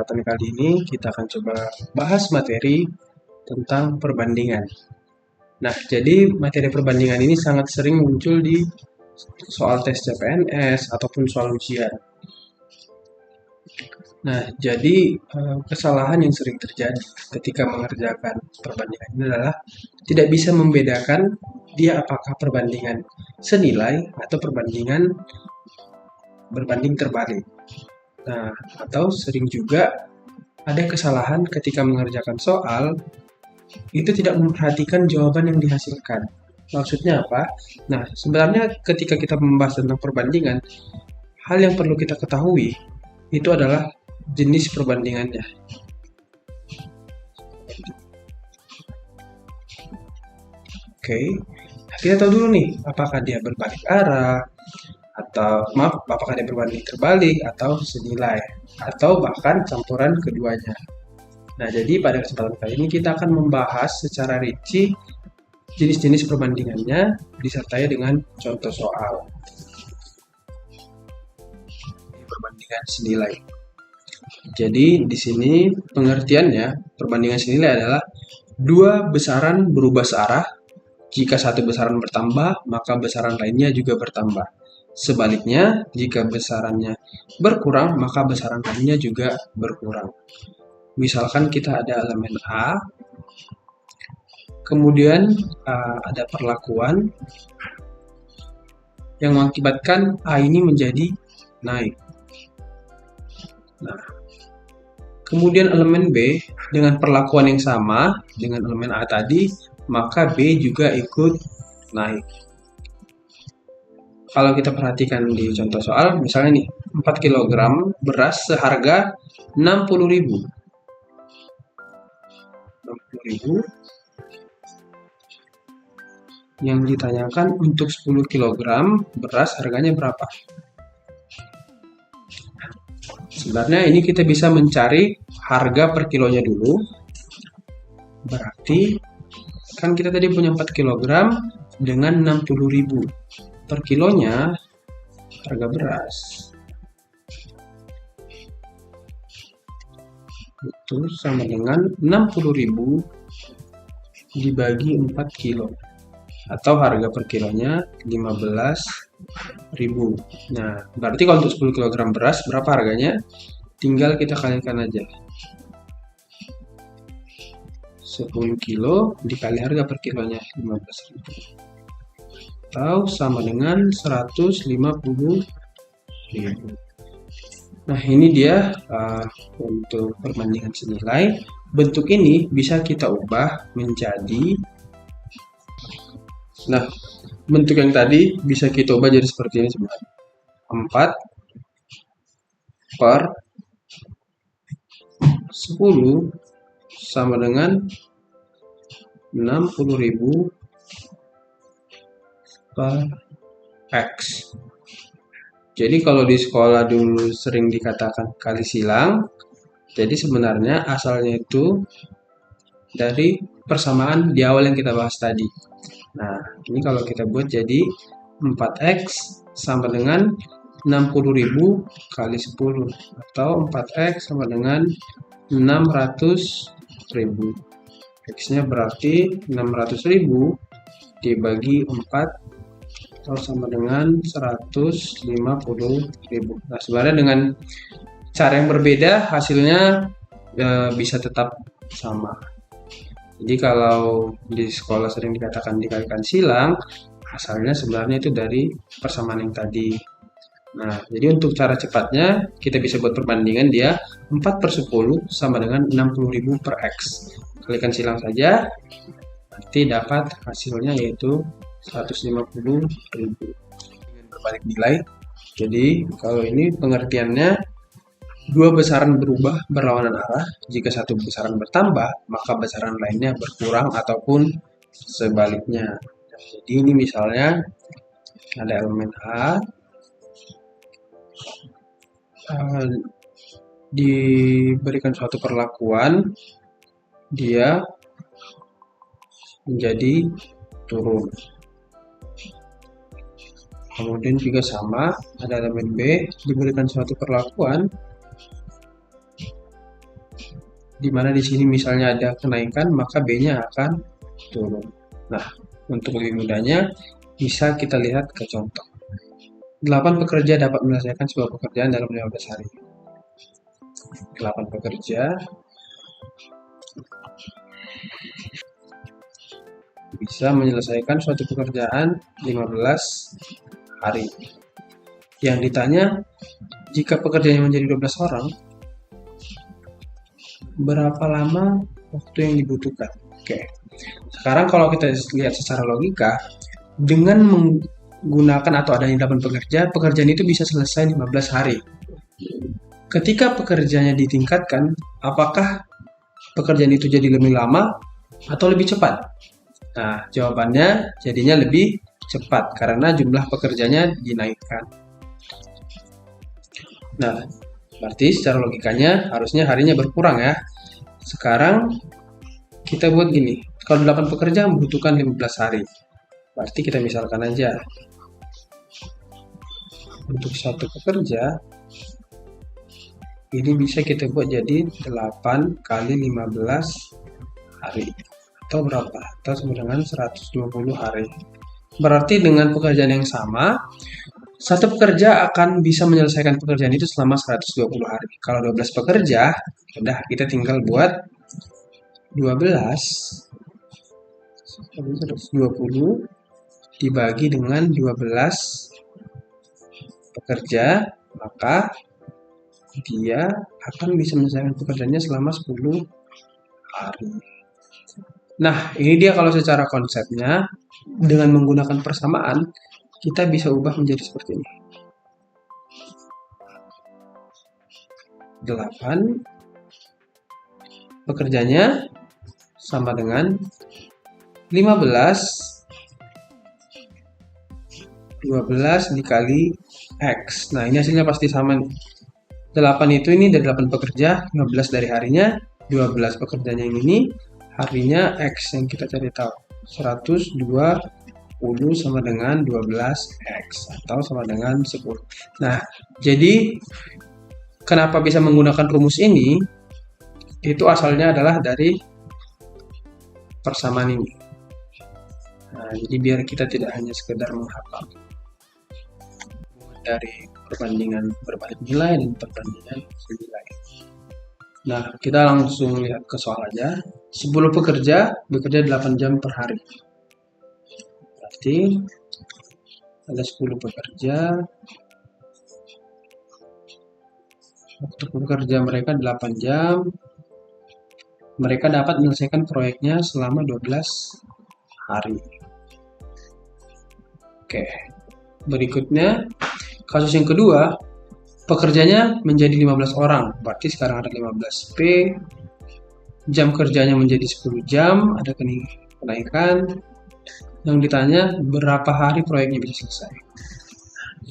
kesempatan kali ini kita akan coba bahas materi tentang perbandingan. Nah, jadi materi perbandingan ini sangat sering muncul di soal tes CPNS ataupun soal ujian. Nah, jadi kesalahan yang sering terjadi ketika mengerjakan perbandingan ini adalah tidak bisa membedakan dia apakah perbandingan senilai atau perbandingan berbanding terbalik. Nah, atau sering juga ada kesalahan ketika mengerjakan soal, itu tidak memperhatikan jawaban yang dihasilkan. Maksudnya apa? Nah, sebenarnya ketika kita membahas tentang perbandingan, hal yang perlu kita ketahui itu adalah jenis perbandingannya. Oke, kita tahu dulu nih, apakah dia berbalik arah, apakah dia berbanding terbalik, atau senilai, atau bahkan campuran keduanya. Nah, jadi pada kesempatan kali ini kita akan membahas secara rinci jenis-jenis perbandingannya disertai dengan contoh soal. Perbandingan senilai. Jadi di sini pengertiannya perbandingan senilai adalah dua besaran berubah searah. Jika satu besaran bertambah, maka besaran lainnya juga bertambah. Sebaliknya, jika besarannya berkurang, maka besaran lainnya juga berkurang. Misalkan kita ada elemen A, kemudian ada perlakuan yang mengakibatkan A ini menjadi naik. Nah, kemudian elemen B dengan perlakuan yang sama dengan elemen A tadi, maka B juga ikut naik. Kalau kita perhatikan di contoh soal, misalnya nih, 4 kg beras seharga 60.000. 60.000. Yang ditanyakan untuk 10 kg beras harganya berapa? Sebenarnya ini kita bisa mencari harga per kilonya dulu. Berarti kan kita tadi punya 4 kg dengan 60.000 per kilonya harga beras. Itu sama dengan 60.000 dibagi 4 kilo. Atau harga per kilonya 15.000. Nah, berarti kalau untuk 10 kg beras berapa harganya? Tinggal kita kalikan aja. 10 kilo dikali harga per kilonya 15.000. Atau sama dengan 150.000. Nah, ini dia untuk perbandingan senilai. Bentuk ini bisa kita ubah menjadi, nah, bentuk yang tadi bisa kita ubah jadi seperti ini sebenarnya. 4 per 10 sama dengan 60.000 per X. Jadi kalau di sekolah dulu sering dikatakan kali silang, jadi sebenarnya asalnya itu dari persamaan di awal yang kita bahas tadi. Nah, ini kalau kita buat jadi 4X sama dengan 60.000 kali 10, atau 4X sama dengan 600.000. X-nya berarti 600.000 dibagi 4 atau sama dengan 150.000. Nah, sebenarnya dengan cara yang berbeda hasilnya bisa tetap sama. Jadi kalau di sekolah sering dikatakan dikalikan silang, asalnya sebenarnya itu dari persamaan yang tadi. Nah, jadi untuk cara cepatnya kita bisa buat perbandingan dia 4 per 10 sama dengan 60.000 per X. Kalikan silang saja, nanti dapat hasilnya yaitu 150.000 dengan berbalik nilai. Jadi kalau ini pengertiannya dua besaran berubah berlawanan arah. Jika satu besaran bertambah, maka besaran lainnya berkurang ataupun sebaliknya. Jadi ini misalnya ada elemen A, diberikan suatu perlakuan, dia menjadi turun. Kemudian juga sama, ada elemen B, diberikan suatu perlakuan, di mana di sini misalnya ada kenaikan, maka B-nya akan turun. Nah, untuk lebih mudahnya, bisa kita lihat ke contoh. 8 pekerja dapat menyelesaikan sebuah pekerjaan dalam 15 hari. 8 pekerja bisa menyelesaikan suatu pekerjaan 15 hari. Yang ditanya, jika pekerjaannya menjadi 12 orang, berapa lama waktu yang dibutuhkan? Oke. Sekarang kalau kita lihat secara logika, dengan menggunakan atau adanya 8 pekerja, pekerjaan itu bisa selesai 15 hari. Ketika pekerjaannya ditingkatkan, apakah pekerjaan itu jadi lebih lama atau lebih cepat? Nah, jawabannya jadinya lebih cepat karena jumlah pekerjanya dinaikkan. Nah, berarti secara logikanya harusnya harinya berkurang ya. Sekarang kita buat gini, kalau 8 pekerja membutuhkan 15 hari. Berarti kita misalkan aja, untuk satu pekerja, ini bisa kita buat jadi 8 kali 15 hari. Atau berapa? Atau sama dengan 120 hari. Berarti dengan pekerjaan yang sama, satu pekerja akan bisa menyelesaikan pekerjaan itu selama 120 hari. Kalau 12 pekerja, udah kita tinggal buat 12 120 dibagi dengan 12 pekerja, maka dia akan bisa menyelesaikan pekerjaannya selama 10 hari. Nah, ini dia kalau secara konsepnya, dengan menggunakan persamaan, kita bisa ubah menjadi seperti ini. 8 pekerjanya sama dengan 15 12 dikali X. Nah, ini hasilnya pasti sama nih. 8 itu ini dari 8 pekerja, 15 dari harinya, 12 pekerjanya yang ini, harinya X yang kita cari tahu. 120 sama dengan 12X atau sama dengan 10. Nah, jadi kenapa bisa menggunakan rumus ini? Itu asalnya adalah dari persamaan ini. Nah, jadi biar kita tidak hanya sekedar menghafal dari perbandingan berbalik nilai dan perbandingan nilai. Nah, kita langsung lihat ke soal aja. 10 pekerja bekerja 8 jam per hari. Berarti ada 10 pekerja. Waktu bekerja mereka 8 jam. Mereka dapat menyelesaikan proyeknya selama 12 hari. Oke. Berikutnya, kasus yang kedua, pekerjanya menjadi 15 orang. Berarti sekarang ada 15P. Jam kerjanya menjadi 10 jam, ada kenaikan. Yang ditanya berapa hari proyeknya bisa selesai.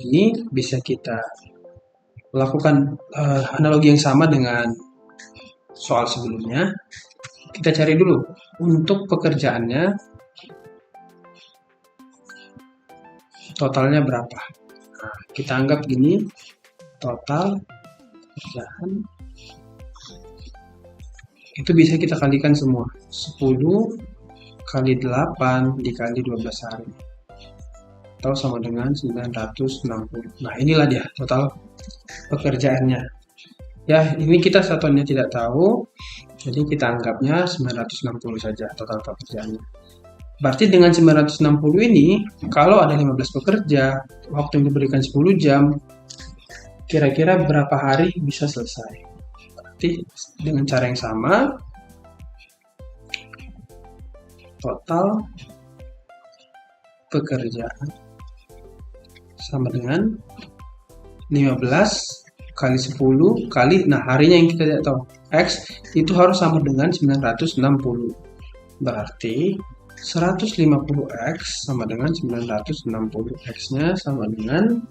Ini bisa kita lakukan analogi yang sama dengan soal sebelumnya. Kita cari dulu untuk pekerjaannya totalnya berapa. Nah, kita anggap gini, total pekerjaan itu bisa kita kalikan semua. 10 kali 8 dikali 12 hari. Atau sama dengan 960. Nah, inilah dia total pekerjaannya. Ya, ini kita satuannya tidak tahu. Jadi kita anggapnya 960 saja total pekerjaannya. Berarti dengan 960 ini, kalau ada 15 pekerja, waktu yang diberikan 10 jam, kira-kira berapa hari bisa selesai? Berarti dengan cara yang sama, total pekerjaan sama dengan 15 kali 10 kali, nah harinya yang kita tidak tahu, X itu harus sama dengan 960. Berarti 150X sama dengan 960. X-nya sama dengan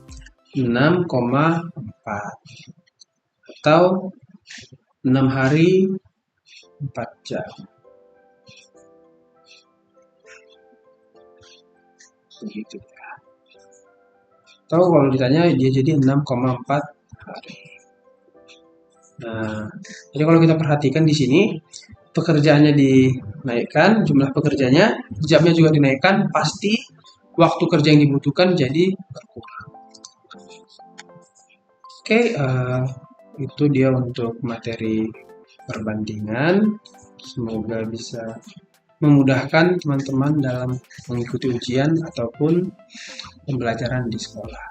6,4 atau 6 hari 4 jam. Begitu ya. Atau kalau ditanya dia jadi 6,4 hari. Nah, jadi kalau kita perhatikan di sini, pekerjaannya dinaikkan, jumlah pekerjanya, jamnya juga dinaikkan, pasti waktu kerja yang dibutuhkan jadi berkurang. Oke, itu dia untuk materi perbandingan. Semoga bisa memudahkan teman-teman dalam mengikuti ujian ataupun pembelajaran di sekolah.